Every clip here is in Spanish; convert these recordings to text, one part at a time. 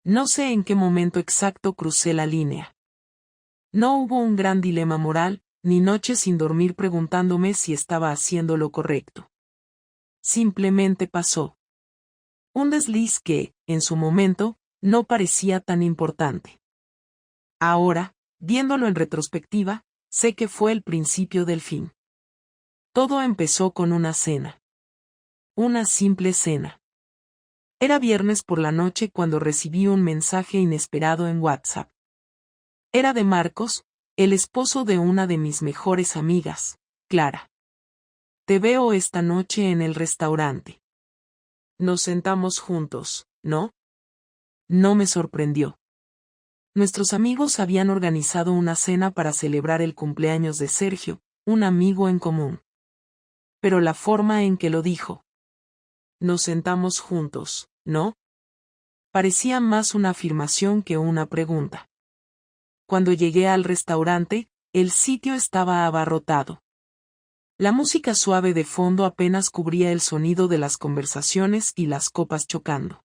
No sé en qué momento exacto crucé la línea. No hubo un gran dilema moral, ni noches sin dormir preguntándome si estaba haciendo lo correcto. Simplemente pasó. Un desliz que, en su momento, no parecía tan importante. Ahora, viéndolo en retrospectiva, sé que fue el principio del fin. Todo empezó con una cena. Una simple cena. Era viernes por la noche cuando recibí un mensaje inesperado en WhatsApp. Era de Marcos, el esposo de una de mis mejores amigas, Clara. Te veo esta noche en el restaurante. Nos sentamos juntos, ¿no? No me sorprendió. Nuestros amigos habían organizado una cena para celebrar el cumpleaños de Sergio, un amigo en común. Pero la forma en que lo dijo. Nos sentamos juntos, ¿no? Parecía más una afirmación que una pregunta. Cuando llegué al restaurante, el sitio estaba abarrotado. La música suave de fondo apenas cubría el sonido de las conversaciones y las copas chocando.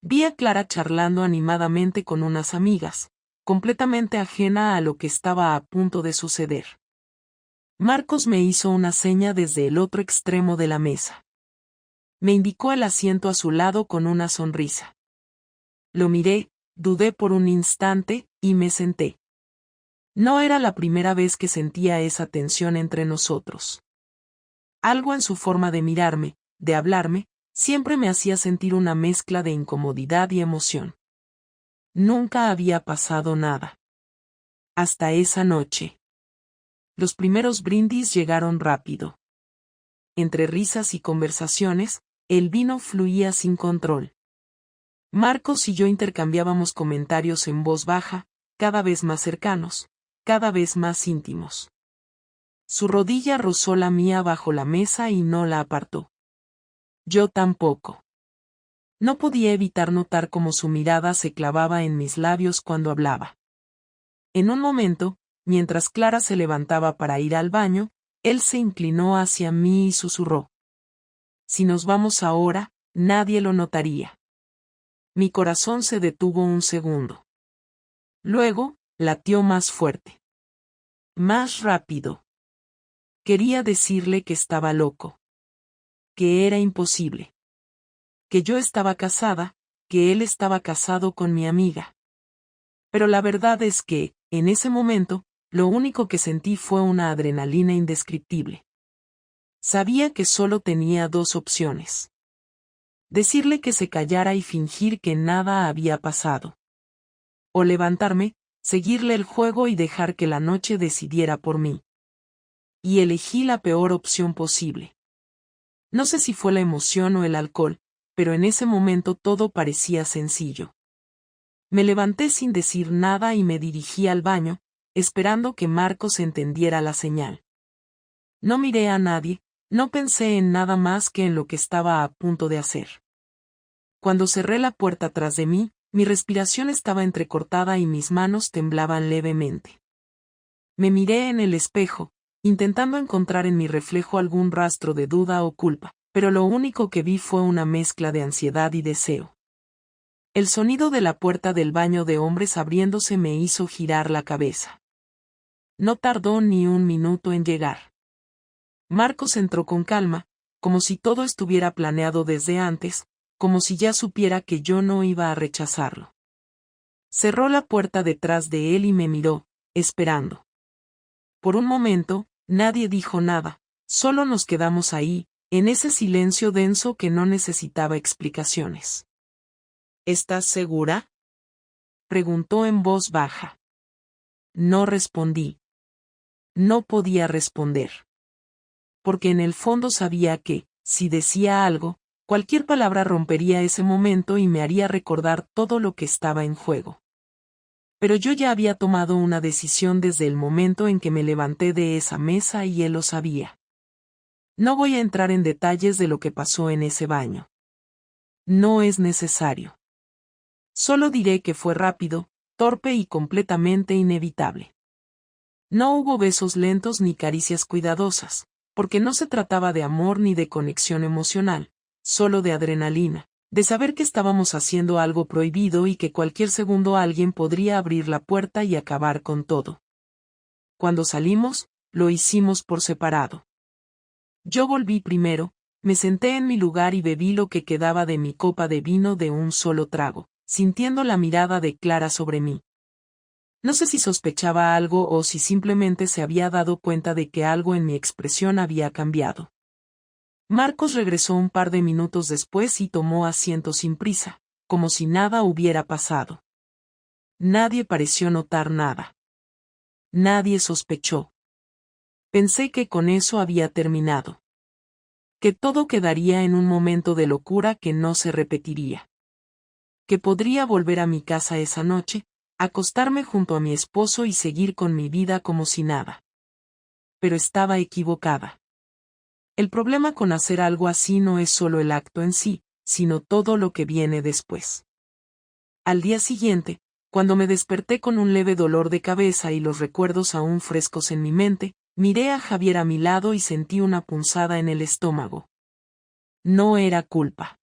Vi a Clara charlando animadamente con unas amigas, completamente ajena a lo que estaba a punto de suceder. Marcos me hizo una seña desde el otro extremo de la mesa. Me indicó el asiento a su lado con una sonrisa. Lo miré, dudé por un instante, y me senté. No era la primera vez que sentía esa tensión entre nosotros. Algo en su forma de mirarme, de hablarme, siempre me hacía sentir una mezcla de incomodidad y emoción. Nunca había pasado nada. Hasta esa noche. Los primeros brindis llegaron rápido. Entre risas y conversaciones, el vino fluía sin control. Marcos y yo intercambiábamos comentarios en voz baja, cada vez más cercanos, cada vez más íntimos. Su rodilla rozó la mía bajo la mesa y no la apartó. Yo tampoco. No podía evitar notar cómo su mirada se clavaba en mis labios cuando hablaba. En un momento, mientras Clara se levantaba para ir al baño, él se inclinó hacia mí y susurró. Si nos vamos ahora, nadie lo notaría. Mi corazón se detuvo un segundo. Luego, latió más fuerte. Más rápido. Quería decirle que estaba loco. Que era imposible. Que yo estaba casada, que él estaba casado con mi amiga. Pero la verdad es que, en ese momento, lo único que sentí fue una adrenalina indescriptible. Sabía que solo tenía dos opciones. Decirle que se callara y fingir que nada había pasado. O levantarme, seguirle el juego y dejar que la noche decidiera por mí. Y elegí la peor opción posible. No sé si fue la emoción o el alcohol, pero en ese momento todo parecía sencillo. Me levanté sin decir nada y me dirigí al baño, esperando que Marcos entendiera la señal. No miré a nadie, no pensé en nada más que en lo que estaba a punto de hacer. Cuando cerré la puerta tras de mí, mi respiración estaba entrecortada y mis manos temblaban levemente. Me miré en el espejo, intentando encontrar en mi reflejo algún rastro de duda o culpa, pero lo único que vi fue una mezcla de ansiedad y deseo. El sonido de la puerta del baño de hombres abriéndose me hizo girar la cabeza. No tardó ni un minuto en llegar. Marcos entró con calma, como si todo estuviera planeado desde antes, como si ya supiera que yo no iba a rechazarlo. Cerró la puerta detrás de él y me miró, esperando. Por un momento, nadie dijo nada, solo nos quedamos ahí, en ese silencio denso que no necesitaba explicaciones. ¿Estás segura?, preguntó en voz baja. No respondí. No podía responder. Porque en el fondo sabía que, si decía algo, cualquier palabra rompería ese momento y me haría recordar todo lo que estaba en juego. Pero yo ya había tomado una decisión desde el momento en que me levanté de esa mesa y él lo sabía. No voy a entrar en detalles de lo que pasó en ese baño. No es necesario. Solo diré que fue rápido, torpe y completamente inevitable. No hubo besos lentos ni caricias cuidadosas, porque no se trataba de amor ni de conexión emocional, solo de adrenalina, de saber que estábamos haciendo algo prohibido y que cualquier segundo alguien podría abrir la puerta y acabar con todo. Cuando salimos, lo hicimos por separado. Yo volví primero, me senté en mi lugar y bebí lo que quedaba de mi copa de vino de un solo trago, sintiendo la mirada de Clara sobre mí. No sé si sospechaba algo o si simplemente se había dado cuenta de que algo en mi expresión había cambiado. Marcos regresó un par de minutos después y tomó asiento sin prisa, como si nada hubiera pasado. Nadie pareció notar nada. Nadie sospechó. Pensé que con eso había terminado. Que todo quedaría en un momento de locura que no se repetiría. Que podría volver a mi casa esa noche, acostarme junto a mi esposo y seguir con mi vida como si nada. Pero estaba equivocada. El problema con hacer algo así no es solo el acto en sí, sino todo lo que viene después. Al día siguiente, cuando me desperté con un leve dolor de cabeza y los recuerdos aún frescos en mi mente, miré a Javier a mi lado y sentí una punzada en el estómago. No era culpa.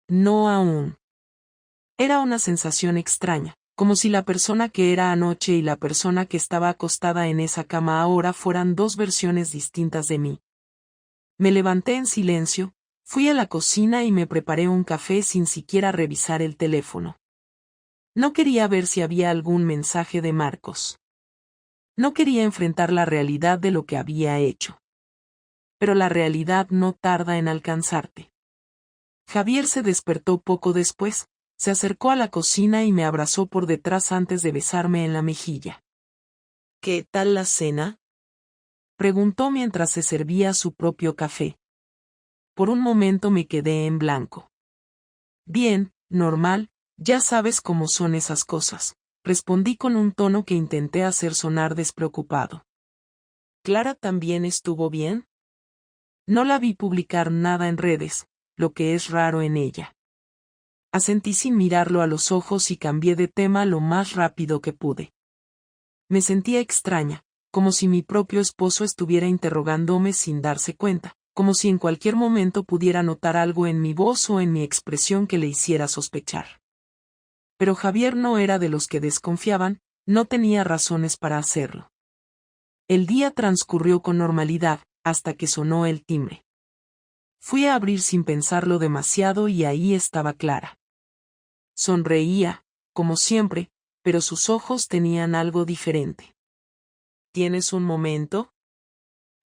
No aún. Era una sensación extraña, como si la persona que era anoche y la persona que estaba acostada en esa cama ahora fueran dos versiones distintas de mí. Me levanté en silencio, fui a la cocina y me preparé un café sin siquiera revisar el teléfono. No quería ver si había algún mensaje de Marcos. No quería enfrentar la realidad de lo que había hecho. Pero la realidad no tarda en alcanzarte. Javier se despertó poco después, se acercó a la cocina y me abrazó por detrás antes de besarme en la mejilla. ¿Qué tal la cena?, preguntó mientras se servía su propio café. Por un momento me quedé en blanco. Bien, normal, ya sabes cómo son esas cosas, respondí con un tono que intenté hacer sonar despreocupado. ¿Clara también estuvo bien? No la vi publicar nada en redes, lo que es raro en ella. Asentí sin mirarlo a los ojos y cambié de tema lo más rápido que pude. Me sentía extraña, como si mi propio esposo estuviera interrogándome sin darse cuenta, como si en cualquier momento pudiera notar algo en mi voz o en mi expresión que le hiciera sospechar. Pero Javier no era de los que desconfiaban, no tenía razones para hacerlo. El día transcurrió con normalidad, hasta que sonó el timbre. Fui a abrir sin pensarlo demasiado y ahí estaba Clara. Sonreía, como siempre, pero sus ojos tenían algo diferente. ¿Tienes un momento?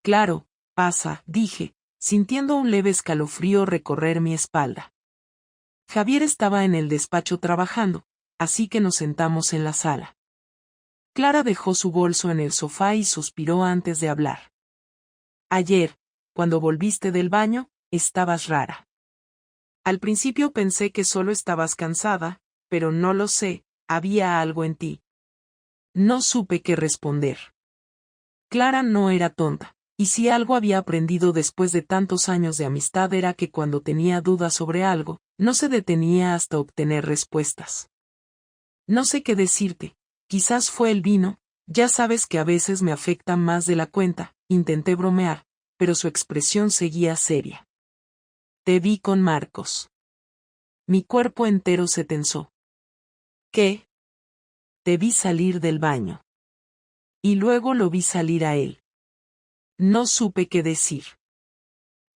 Claro, pasa, dije, sintiendo un leve escalofrío recorrer mi espalda. Javier estaba en el despacho trabajando, así que nos sentamos en la sala. Clara dejó su bolso en el sofá y suspiró antes de hablar. Ayer, cuando volviste del baño, estabas rara. Al principio pensé que solo estabas cansada, pero no lo sé, había algo en ti. No supe qué responder. Clara no era tonta, y si algo había aprendido después de tantos años de amistad era que cuando tenía dudas sobre algo, no se detenía hasta obtener respuestas. No sé qué decirte, quizás fue el vino, ya sabes que a veces me afecta más de la cuenta, intenté bromear, pero su expresión seguía seria. Te vi con Marcos. Mi cuerpo entero se tensó. ¿Qué? Te vi salir del baño. Y luego lo vi salir a él. No supe qué decir.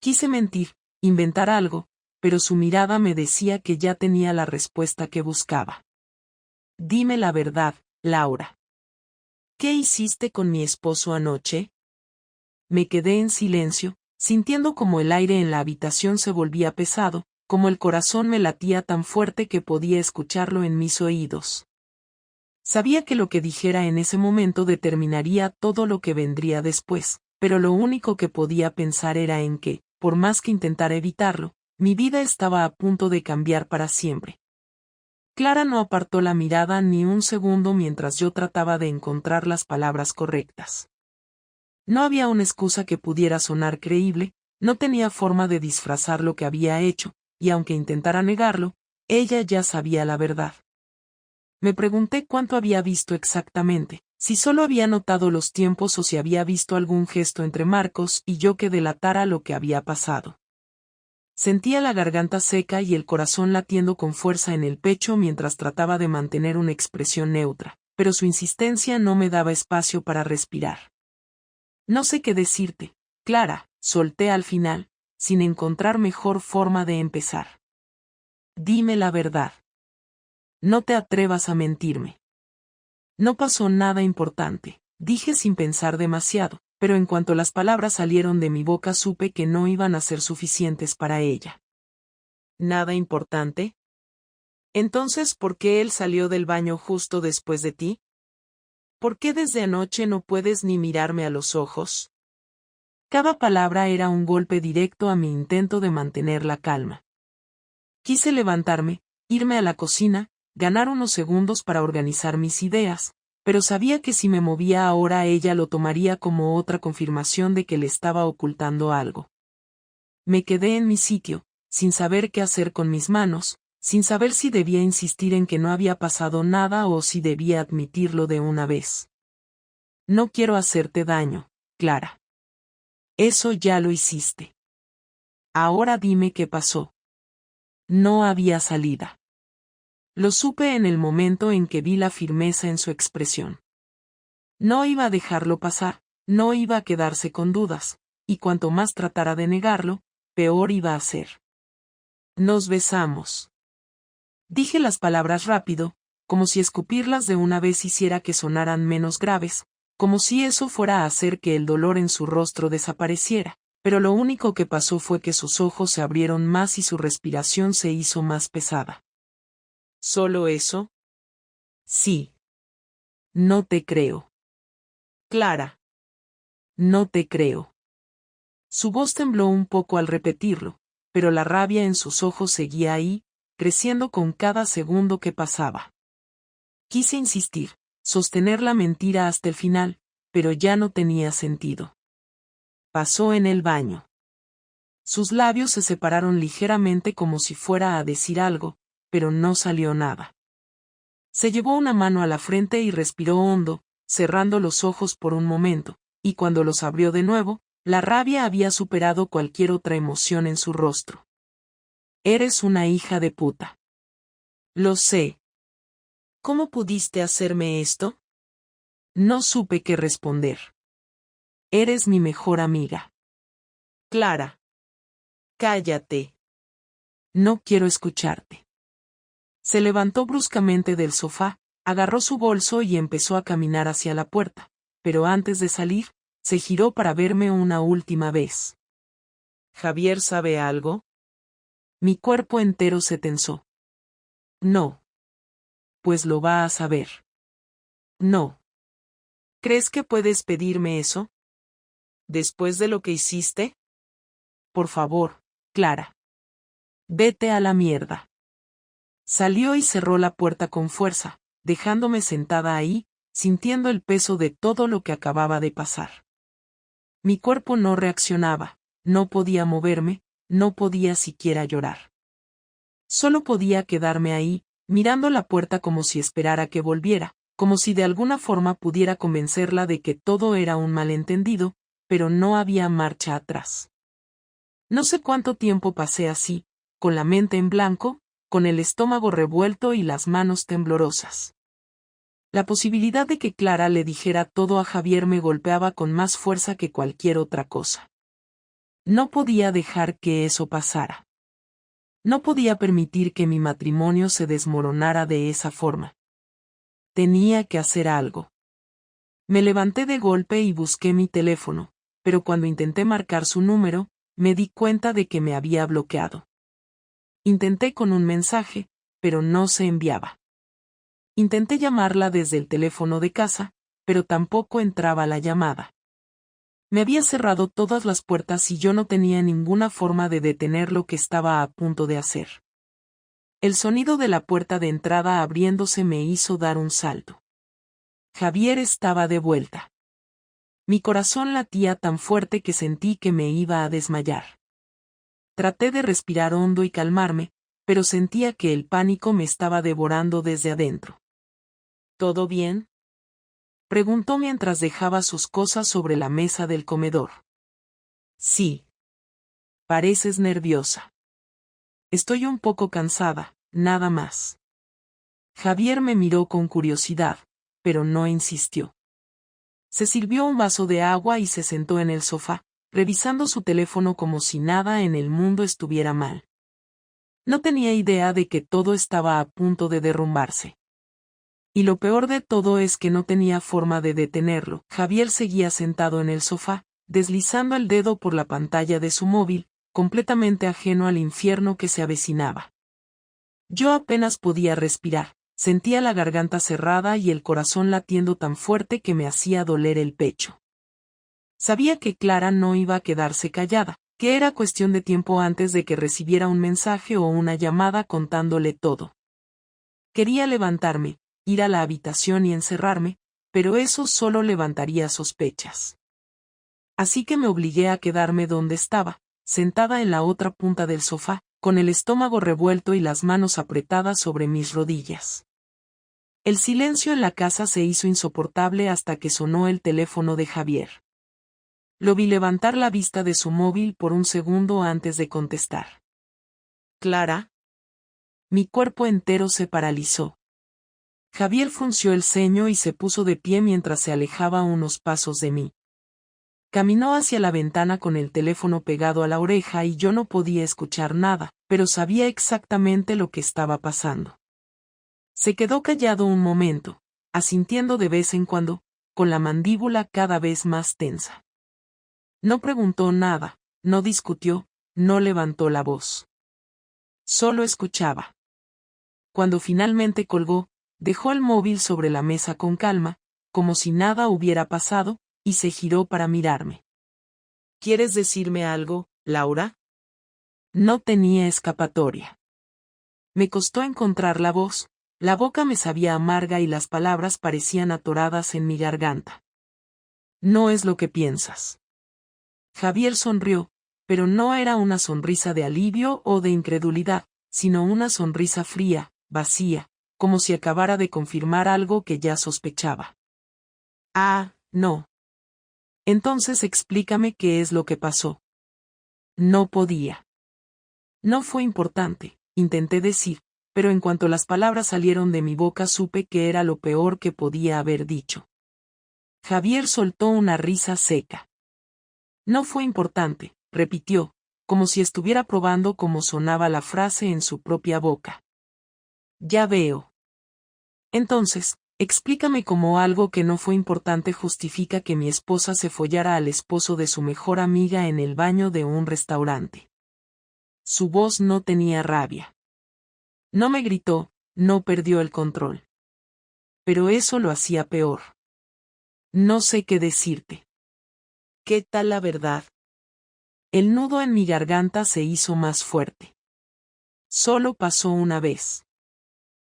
Quise mentir, inventar algo, pero su mirada me decía que ya tenía la respuesta que buscaba. Dime la verdad, Laura. ¿Qué hiciste con mi esposo anoche? Me quedé en silencio, sintiendo como el aire en la habitación se volvía pesado, como el corazón me latía tan fuerte que podía escucharlo en mis oídos. Sabía que lo que dijera en ese momento determinaría todo lo que vendría después, pero lo único que podía pensar era en que, por más que intentara evitarlo, mi vida estaba a punto de cambiar para siempre. Clara no apartó la mirada ni un segundo mientras yo trataba de encontrar las palabras correctas. No había una excusa que pudiera sonar creíble, no tenía forma de disfrazar lo que había hecho, y aunque intentara negarlo, ella ya sabía la verdad. Me pregunté cuánto había visto exactamente, si solo había notado los tiempos o si había visto algún gesto entre Marcos y yo que delatara lo que había pasado. Sentía la garganta seca y el corazón latiendo con fuerza en el pecho mientras trataba de mantener una expresión neutra, pero su insistencia no me daba espacio para respirar. No sé qué decirte, Clara, solté al final, sin encontrar mejor forma de empezar. Dime la verdad. No te atrevas a mentirme. No pasó nada importante, dije sin pensar demasiado, pero en cuanto las palabras salieron de mi boca supe que no iban a ser suficientes para ella. ¿Nada importante? Entonces, ¿por qué él salió del baño justo después de ti? ¿Por qué desde anoche no puedes ni mirarme a los ojos? Cada palabra era un golpe directo a mi intento de mantener la calma. Quise levantarme, irme a la cocina, ganar unos segundos para organizar mis ideas, pero sabía que si me movía ahora ella lo tomaría como otra confirmación de que le estaba ocultando algo. Me quedé en mi sitio, sin saber qué hacer con mis manos, sin saber si debía insistir en que no había pasado nada o si debía admitirlo de una vez. No quiero hacerte daño, Clara. Eso ya lo hiciste. Ahora dime qué pasó. No había salida. Lo supe en el momento en que vi la firmeza en su expresión. No iba a dejarlo pasar, no iba a quedarse con dudas, y cuanto más tratara de negarlo, peor iba a ser. Nos besamos. Dije las palabras rápido, como si escupirlas de una vez hiciera que sonaran menos graves, como si eso fuera a hacer que el dolor en su rostro desapareciera, pero lo único que pasó fue que sus ojos se abrieron más y su respiración se hizo más pesada. ¿Solo eso? Sí. No te creo. Clara. No te creo. Su voz tembló un poco al repetirlo, pero la rabia en sus ojos seguía ahí, creciendo con cada segundo que pasaba. Quise insistir, sostener la mentira hasta el final, pero ya no tenía sentido. Pasó en el baño. Sus labios se separaron ligeramente como si fuera a decir algo, pero no salió nada. Se llevó una mano a la frente y respiró hondo, cerrando los ojos por un momento, y cuando los abrió de nuevo, la rabia había superado cualquier otra emoción en su rostro. Eres una hija de puta. Lo sé. ¿Cómo pudiste hacerme esto? No supe qué responder. Eres mi mejor amiga. Clara. Cállate. No quiero escucharte. Se levantó bruscamente del sofá, agarró su bolso y empezó a caminar hacia la puerta, pero antes de salir, se giró para verme una última vez. ¿Javier sabe algo? Mi cuerpo entero se tensó. No. Pues lo va a saber. No. ¿Crees que puedes pedirme eso? ¿Después de lo que hiciste? Por favor, Clara. Vete a la mierda. Salió y cerró la puerta con fuerza, dejándome sentada ahí, sintiendo el peso de todo lo que acababa de pasar. Mi cuerpo no reaccionaba, no podía moverme, no podía siquiera llorar. Solo podía quedarme ahí, mirando la puerta como si esperara que volviera, como si de alguna forma pudiera convencerla de que todo era un malentendido, pero no había marcha atrás. No sé cuánto tiempo pasé así, con la mente en blanco, con el estómago revuelto y las manos temblorosas. La posibilidad de que Clara le dijera todo a Javier me golpeaba con más fuerza que cualquier otra cosa. No podía dejar que eso pasara. No podía permitir que mi matrimonio se desmoronara de esa forma. Tenía que hacer algo. Me levanté de golpe y busqué mi teléfono, pero cuando intenté marcar su número, me di cuenta de que me había bloqueado. Intenté con un mensaje, pero no se enviaba. Intenté llamarla desde el teléfono de casa, pero tampoco entraba la llamada. Me había cerrado todas las puertas y yo no tenía ninguna forma de detener lo que estaba a punto de hacer. El sonido de la puerta de entrada abriéndose me hizo dar un salto. Javier estaba de vuelta. Mi corazón latía tan fuerte que sentí que me iba a desmayar. Traté de respirar hondo y calmarme, pero sentía que el pánico me estaba devorando desde adentro. ¿Todo bien? Preguntó mientras dejaba sus cosas sobre la mesa del comedor. Sí. Pareces nerviosa. Estoy un poco cansada, nada más. Javier me miró con curiosidad, pero no insistió. Se sirvió un vaso de agua y se sentó en el sofá, revisando su teléfono como si nada en el mundo estuviera mal. No tenía idea de que todo estaba a punto de derrumbarse. Y lo peor de todo es que no tenía forma de detenerlo. Javier seguía sentado en el sofá, deslizando el dedo por la pantalla de su móvil, completamente ajeno al infierno que se avecinaba. Yo apenas podía respirar, sentía la garganta cerrada y el corazón latiendo tan fuerte que me hacía doler el pecho. Sabía que Clara no iba a quedarse callada, que era cuestión de tiempo antes de que recibiera un mensaje o una llamada contándole todo. Quería levantarme, ir a la habitación y encerrarme, pero eso solo levantaría sospechas. Así que me obligué a quedarme donde estaba, sentada en la otra punta del sofá, con el estómago revuelto y las manos apretadas sobre mis rodillas. El silencio en la casa se hizo insoportable hasta que sonó el teléfono de Javier. Lo vi levantar la vista de su móvil por un segundo antes de contestar. ¿Clara? Mi cuerpo entero se paralizó. Javier frunció el ceño y se puso de pie mientras se alejaba unos pasos de mí. Caminó hacia la ventana con el teléfono pegado a la oreja y yo no podía escuchar nada, pero sabía exactamente lo que estaba pasando. Se quedó callado un momento, asintiendo de vez en cuando, con la mandíbula cada vez más tensa. No preguntó nada, no discutió, no levantó la voz. Solo escuchaba. Cuando finalmente colgó, dejó el móvil sobre la mesa con calma, como si nada hubiera pasado, y se giró para mirarme. ¿Quieres decirme algo, Laura? No tenía escapatoria. Me costó encontrar la voz, la boca me sabía amarga y las palabras parecían atoradas en mi garganta. No es lo que piensas. Javier sonrió, pero no era una sonrisa de alivio o de incredulidad, sino una sonrisa fría, vacía, como si acabara de confirmar algo que ya sospechaba. Ah, no. Entonces explícame qué es lo que pasó. No podía. No fue importante, intenté decir, pero en cuanto las palabras salieron de mi boca supe que era lo peor que podía haber dicho. Javier soltó una risa seca. No fue importante, repitió, como si estuviera probando cómo sonaba la frase en su propia boca. Ya veo. Entonces, explícame cómo algo que no fue importante justifica que mi esposa se follara al esposo de su mejor amiga en el baño de un restaurante. Su voz no tenía rabia. No me gritó, no perdió el control. Pero eso lo hacía peor. No sé qué decirte. ¿Qué tal la verdad? El nudo en mi garganta se hizo más fuerte. Solo pasó una vez.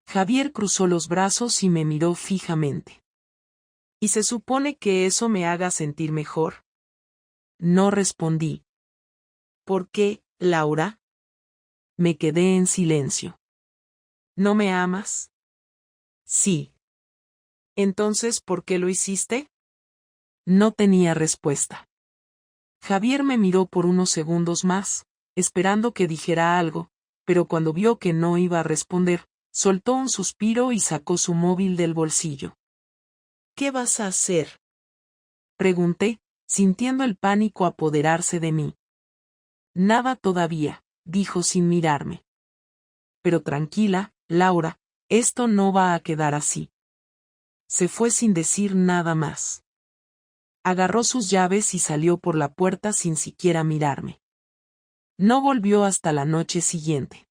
Javier cruzó los brazos y me miró fijamente. ¿Y se supone que eso me haga sentir mejor? No respondí. ¿Por qué, Laura? Me quedé en silencio. ¿No me amas? Sí. Entonces, ¿por qué lo hiciste? No tenía respuesta. Javier me miró por unos segundos más, esperando que dijera algo, pero cuando vio que no iba a responder, soltó un suspiro y sacó su móvil del bolsillo. ¿Qué vas a hacer? Pregunté, sintiendo el pánico apoderarse de mí. Nada todavía, dijo sin mirarme. Pero tranquila, Laura, esto no va a quedar así. Se fue sin decir nada más. Agarró sus llaves y salió por la puerta sin siquiera mirarme. No volvió hasta la noche siguiente.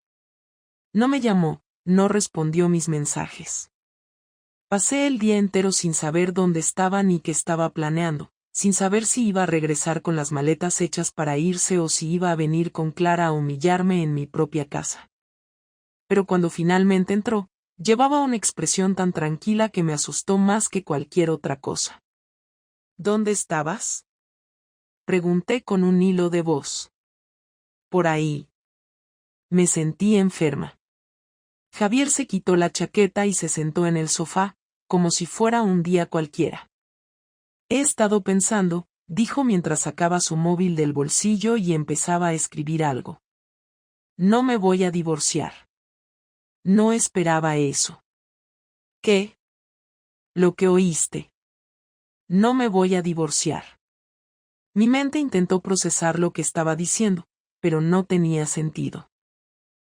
No me llamó, no respondió mis mensajes. Pasé el día entero sin saber dónde estaba ni qué estaba planeando, sin saber si iba a regresar con las maletas hechas para irse o si iba a venir con Clara a humillarme en mi propia casa. Pero cuando finalmente entró, llevaba una expresión tan tranquila que me asustó más que cualquier otra cosa. ¿Dónde estabas? Pregunté con un hilo de voz. Por ahí. Me sentí enferma. Javier se quitó la chaqueta y se sentó en el sofá, como si fuera un día cualquiera. He estado pensando, dijo mientras sacaba su móvil del bolsillo y empezaba a escribir algo. No me voy a divorciar. No esperaba eso. ¿Qué? Lo que oíste. No me voy a divorciar. Mi mente intentó procesar lo que estaba diciendo, pero no tenía sentido.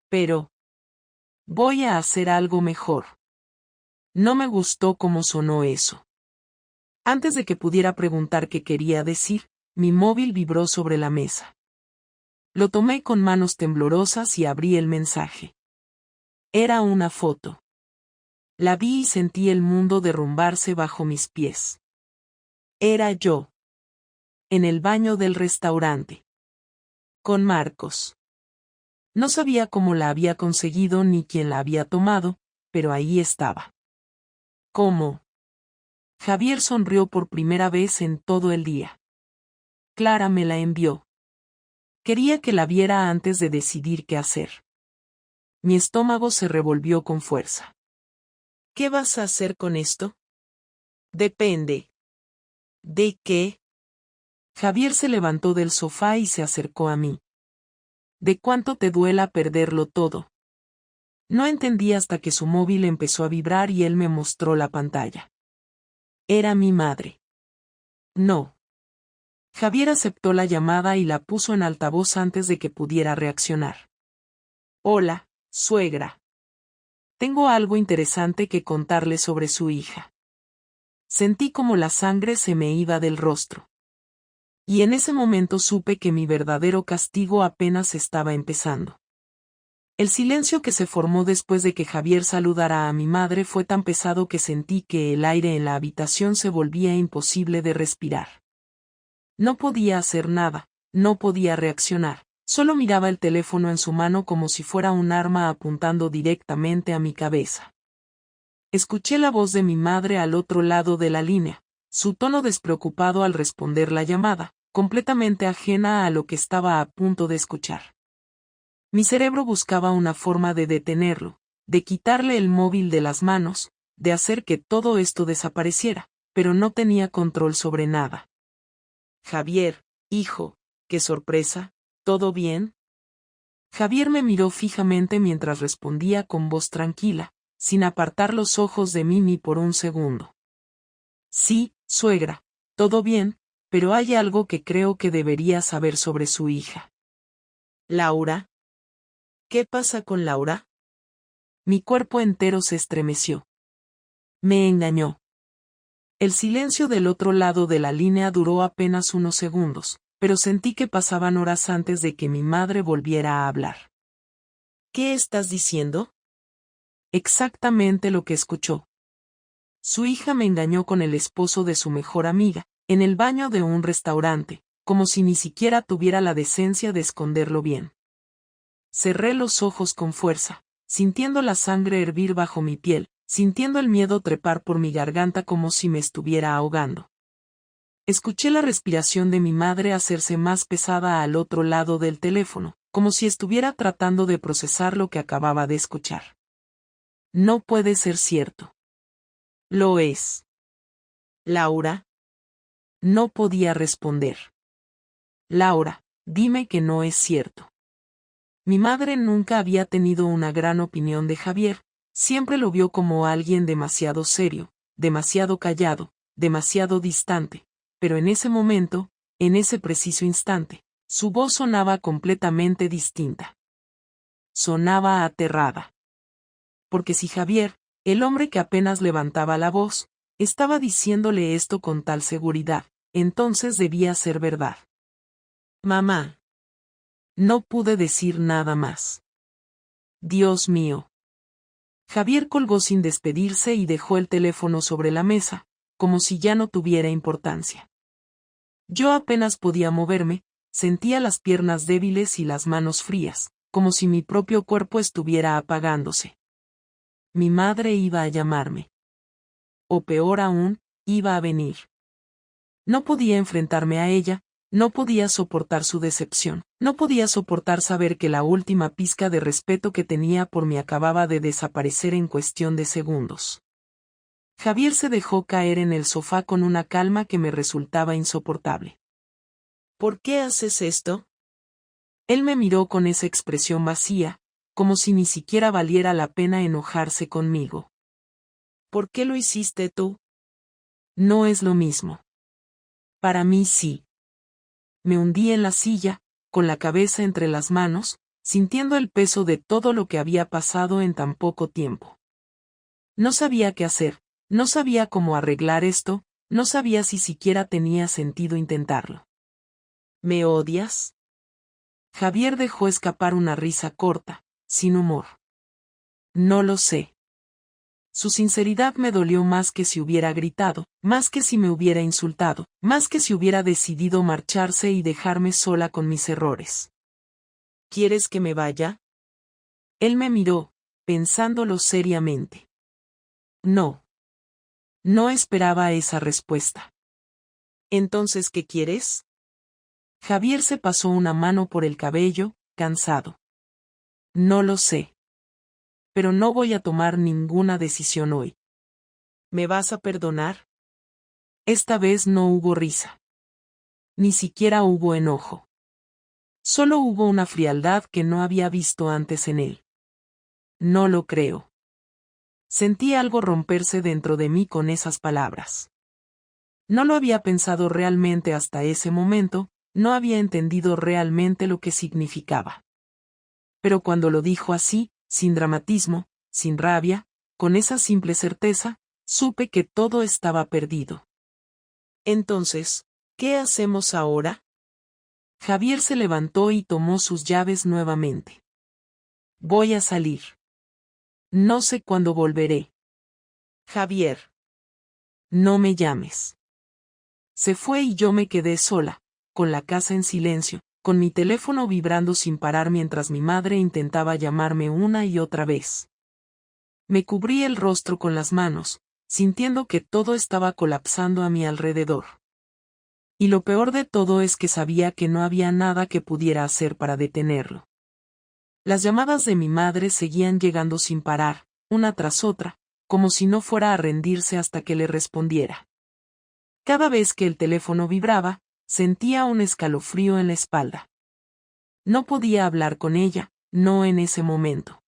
Pero voy a hacer algo mejor. No me gustó cómo sonó eso. Antes de que pudiera preguntar qué quería decir, mi móvil vibró sobre la mesa. Lo tomé con manos temblorosas y abrí el mensaje. Era una foto. La vi y sentí el mundo derrumbarse bajo mis pies. Era yo. En el baño del restaurante. Con Marcos. No sabía cómo la había conseguido ni quién la había tomado, pero ahí estaba. ¿Cómo? Javier sonrió por primera vez en todo el día. Clara me la envió. Quería que la viera antes de decidir qué hacer. Mi estómago se revolvió con fuerza. ¿Qué vas a hacer con esto? Depende. ¿De qué? Javier se levantó del sofá y se acercó a mí. ¿De cuánto te duela perderlo todo? No entendí hasta que su móvil empezó a vibrar y él me mostró la pantalla. Era mi madre. No. Javier aceptó la llamada y la puso en altavoz antes de que pudiera reaccionar. Hola, suegra. Tengo algo interesante que contarle sobre su hija. Sentí como la sangre se me iba del rostro. Y en ese momento supe que mi verdadero castigo apenas estaba empezando. El silencio que se formó después de que Javier saludara a mi madre fue tan pesado que sentí que el aire en la habitación se volvía imposible de respirar. No podía hacer nada, no podía reaccionar, solo miraba el teléfono en su mano como si fuera un arma apuntando directamente a mi cabeza. Escuché la voz de mi madre al otro lado de la línea, su tono despreocupado al responder la llamada, completamente ajena a lo que estaba a punto de escuchar. Mi cerebro buscaba una forma de detenerlo, de quitarle el móvil de las manos, de hacer que todo esto desapareciera, pero no tenía control sobre nada. Javier, hijo, qué sorpresa, ¿todo bien? Javier me miró fijamente mientras respondía con voz tranquila, sin apartar los ojos de mí ni por un segundo. Sí, suegra, todo bien, pero hay algo que creo que debería saber sobre su hija. ¿Laura? ¿Qué pasa con Laura? Mi cuerpo entero se estremeció. Me engañó. El silencio del otro lado de la línea duró apenas unos segundos, pero sentí que pasaban horas antes de que mi madre volviera a hablar. ¿Qué estás diciendo? Exactamente lo que escuchó. Su hija me engañó con el esposo de su mejor amiga, en el baño de un restaurante, como si ni siquiera tuviera la decencia de esconderlo bien. Cerré los ojos con fuerza, sintiendo la sangre hervir bajo mi piel, sintiendo el miedo trepar por mi garganta como si me estuviera ahogando. Escuché la respiración de mi madre hacerse más pesada al otro lado del teléfono, como si estuviera tratando de procesar lo que acababa de escuchar. No puede ser cierto. Lo es. Laura. No podía responder. Laura, dime que no es cierto. Mi madre nunca había tenido una gran opinión de Javier, siempre lo vio como alguien demasiado serio, demasiado callado, demasiado distante, pero en ese momento, en ese preciso instante, su voz sonaba completamente distinta. Sonaba aterrada. Porque si Javier, el hombre que apenas levantaba la voz, estaba diciéndole esto con tal seguridad, entonces debía ser verdad. Mamá. No pude decir nada más. Dios mío. Javier colgó sin despedirse y dejó el teléfono sobre la mesa, como si ya no tuviera importancia. Yo apenas podía moverme, sentía las piernas débiles y las manos frías, como si mi propio cuerpo estuviera apagándose. Mi madre iba a llamarme. O peor aún, iba a venir. No podía enfrentarme a ella, no podía soportar su decepción, no podía soportar saber que la última pizca de respeto que tenía por mí acababa de desaparecer en cuestión de segundos. Javier se dejó caer en el sofá con una calma que me resultaba insoportable. ¿Por qué haces esto? Él me miró con esa expresión vacía, como si ni siquiera valiera la pena enojarse conmigo. ¿Por qué lo hiciste tú? No es lo mismo. Para mí sí. Me hundí en la silla, con la cabeza entre las manos, sintiendo el peso de todo lo que había pasado en tan poco tiempo. No sabía qué hacer, no sabía cómo arreglar esto, no sabía si siquiera tenía sentido intentarlo. ¿Me odias? Javier dejó escapar una risa corta, sin humor. No lo sé. Su sinceridad me dolió más que si hubiera gritado, más que si me hubiera insultado, más que si hubiera decidido marcharse y dejarme sola con mis errores. ¿Quieres que me vaya? Él me miró, pensándolo seriamente. No. No esperaba esa respuesta. ¿Entonces qué quieres? Javier se pasó una mano por el cabello, cansado. No lo sé. Pero no voy a tomar ninguna decisión hoy. ¿Me vas a perdonar? Esta vez no hubo risa. Ni siquiera hubo enojo. Solo hubo una frialdad que no había visto antes en él. No lo creo. Sentí algo romperse dentro de mí con esas palabras. No lo había pensado realmente hasta ese momento, no había entendido realmente lo que significaba. Pero cuando lo dijo así, sin dramatismo, sin rabia, con esa simple certeza, supe que todo estaba perdido. Entonces, ¿qué hacemos ahora? Javier se levantó y tomó sus llaves nuevamente. Voy a salir. No sé cuándo volveré. Javier. No me llames. Se fue y yo me quedé sola, con la casa en silencio, con mi teléfono vibrando sin parar mientras mi madre intentaba llamarme una y otra vez. Me cubrí el rostro con las manos, sintiendo que todo estaba colapsando a mi alrededor. Y lo peor de todo es que sabía que no había nada que pudiera hacer para detenerlo. Las llamadas de mi madre seguían llegando sin parar, una tras otra, como si no fuera a rendirse hasta que le respondiera. Cada vez que el teléfono vibraba, sentía un escalofrío en la espalda. No podía hablar con ella, no en ese momento.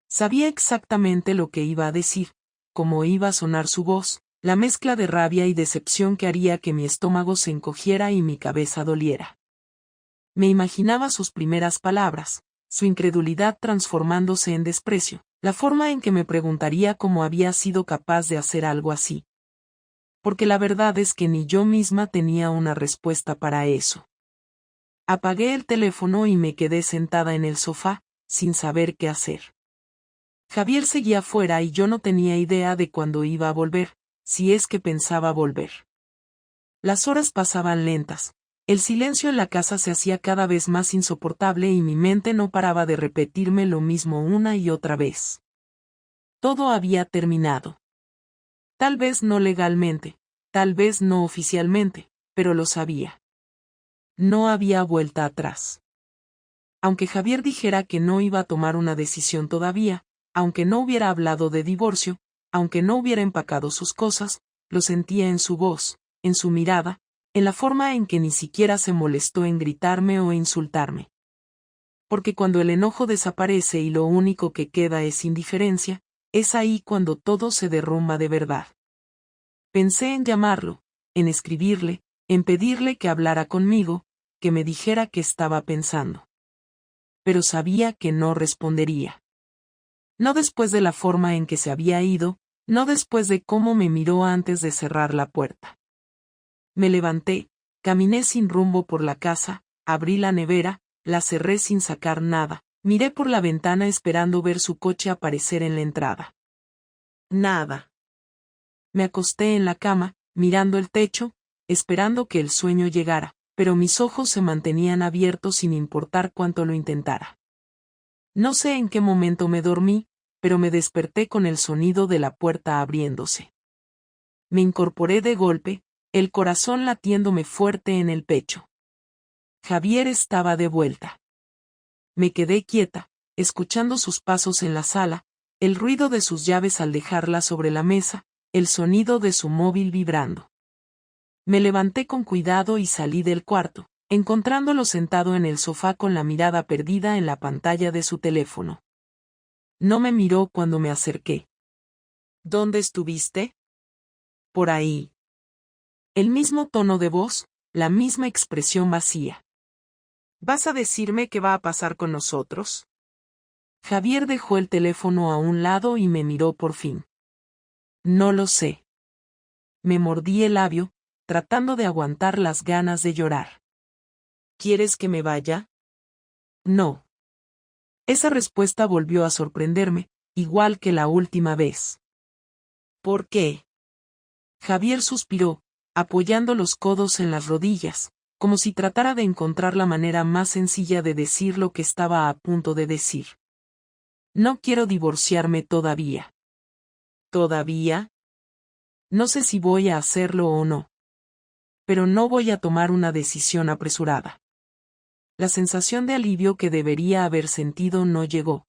Sabía exactamente lo que iba a decir, cómo iba a sonar su voz, la mezcla de rabia y decepción que haría que mi estómago se encogiera y mi cabeza doliera. Me imaginaba sus primeras palabras, su incredulidad transformándose en desprecio, la forma en que me preguntaría cómo había sido capaz de hacer algo así. Porque la verdad es que ni yo misma tenía una respuesta para eso. Apagué el teléfono y me quedé sentada en el sofá, sin saber qué hacer. Javier seguía fuera y yo no tenía idea de cuándo iba a volver, si es que pensaba volver. Las horas pasaban lentas, el silencio en la casa se hacía cada vez más insoportable y mi mente no paraba de repetirme lo mismo una y otra vez. Todo había terminado. Tal vez no legalmente, tal vez no oficialmente, pero lo sabía. No había vuelta atrás. Aunque Javier dijera que no iba a tomar una decisión todavía, aunque no hubiera hablado de divorcio, aunque no hubiera empacado sus cosas, lo sentía en su voz, en su mirada, en la forma en que ni siquiera se molestó en gritarme o insultarme. Porque cuando el enojo desaparece y lo único que queda es indiferencia, es ahí cuando todo se derrumba de verdad. Pensé en llamarlo, en escribirle, en pedirle que hablara conmigo, que me dijera qué estaba pensando. Pero sabía que no respondería. No después de la forma en que se había ido, no después de cómo me miró antes de cerrar la puerta. Me levanté, caminé sin rumbo por la casa, abrí la nevera, la cerré sin sacar nada, miré por la ventana esperando ver su coche aparecer en la entrada. Nada. Me acosté en la cama, mirando el techo, esperando que el sueño llegara, pero mis ojos se mantenían abiertos sin importar cuánto lo intentara. No sé en qué momento me dormí, pero me desperté con el sonido de la puerta abriéndose. Me incorporé de golpe, el corazón latiéndome fuerte en el pecho. Javier estaba de vuelta. Me quedé quieta, escuchando sus pasos en la sala, el ruido de sus llaves al dejarla sobre la mesa, el sonido de su móvil vibrando. Me levanté con cuidado y salí del cuarto, encontrándolo sentado en el sofá con la mirada perdida en la pantalla de su teléfono. No me miró cuando me acerqué. ¿Dónde estuviste? Por ahí. El mismo tono de voz, la misma expresión vacía. ¿Vas a decirme qué va a pasar con nosotros? Javier dejó el teléfono a un lado y me miró por fin. No lo sé. Me mordí el labio, tratando de aguantar las ganas de llorar. ¿Quieres que me vaya? No. Esa respuesta volvió a sorprenderme, igual que la última vez. ¿Por qué? Javier suspiró, apoyando los codos en las rodillas, como si tratara de encontrar la manera más sencilla de decir lo que estaba a punto de decir. No quiero divorciarme todavía. ¿Todavía? No sé si voy a hacerlo o no. Pero no voy a tomar una decisión apresurada. La sensación de alivio que debería haber sentido no llegó.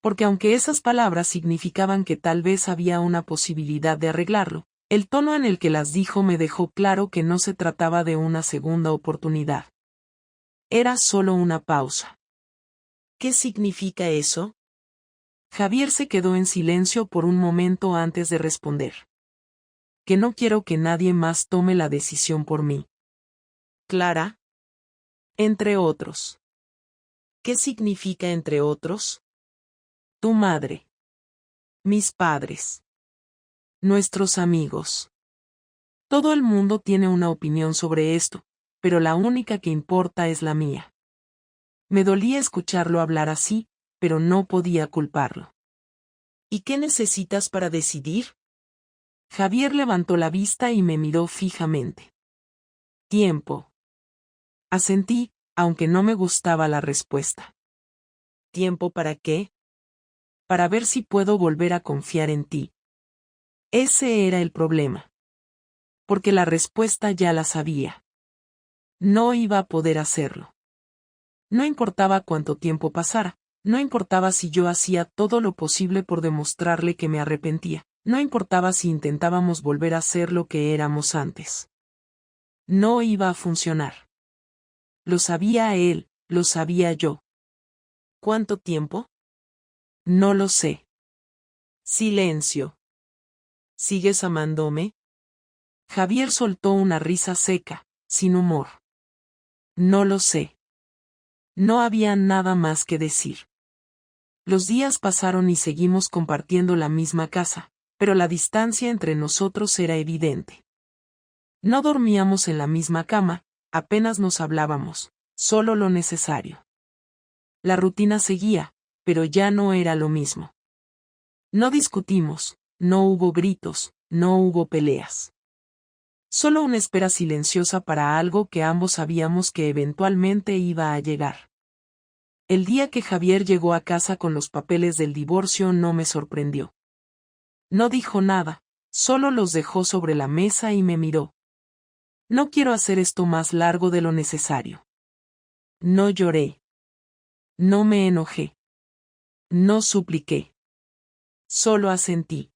Porque aunque esas palabras significaban que tal vez había una posibilidad de arreglarlo, el tono en el que las dijo me dejó claro que no se trataba de una segunda oportunidad. Era solo una pausa. ¿Qué significa eso? Javier se quedó en silencio por un momento antes de responder. Que no quiero que nadie más tome la decisión por mí. Clara. Entre otros. ¿Qué significa entre otros? Tu madre. Mis padres. Nuestros amigos. Todo el mundo tiene una opinión sobre esto, pero la única que importa es la mía. Me dolía escucharlo hablar así, pero no podía culparlo. ¿Y qué necesitas para decidir? Javier levantó la vista y me miró fijamente. Tiempo. Asentí, aunque no me gustaba la respuesta. ¿Tiempo para qué? Para ver si puedo volver a confiar en ti. Ese era el problema. Porque la respuesta ya la sabía. No iba a poder hacerlo. No importaba cuánto tiempo pasara, no importaba si yo hacía todo lo posible por demostrarle que me arrepentía, no importaba si intentábamos volver a ser lo que éramos antes. No iba a funcionar. Lo sabía él, lo sabía yo. ¿Cuánto tiempo? No lo sé. Silencio. ¿Sigues amándome? Javier soltó una risa seca, sin humor. No lo sé. No había nada más que decir. Los días pasaron y seguimos compartiendo la misma casa, pero la distancia entre nosotros era evidente. No dormíamos en la misma cama, apenas nos hablábamos, solo lo necesario. La rutina seguía, pero ya no era lo mismo. No discutimos, no hubo gritos, no hubo peleas. Solo una espera silenciosa para algo que ambos sabíamos que eventualmente iba a llegar. El día que Javier llegó a casa con los papeles del divorcio no me sorprendió. No dijo nada, solo los dejó sobre la mesa y me miró. No quiero hacer esto más largo de lo necesario. No lloré. No me enojé. No supliqué. Solo asentí.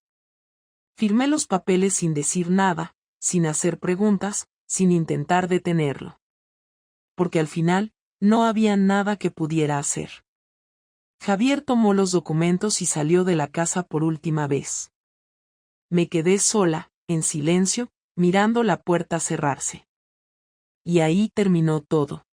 Firmé los papeles sin decir nada, sin hacer preguntas, sin intentar detenerlo. Porque al final, no había nada que pudiera hacer. Javier tomó los documentos y salió de la casa por última vez. Me quedé sola, en silencio, mirando la puerta cerrarse. Y ahí terminó todo.